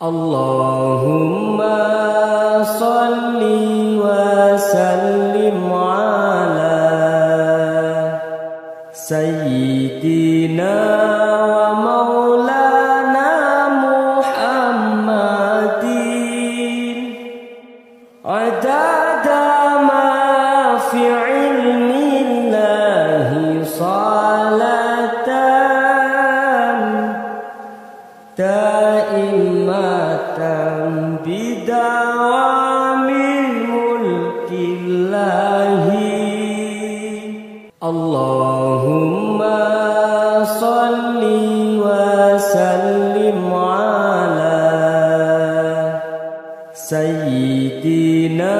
Allahumma salli wa sallim ala Sayyidina wa maulana Muhammadin adada ma fi ilmillahi salatan daimatan bidawamil mulkillahi. Allahumma salli wa sallim ala Sayyidina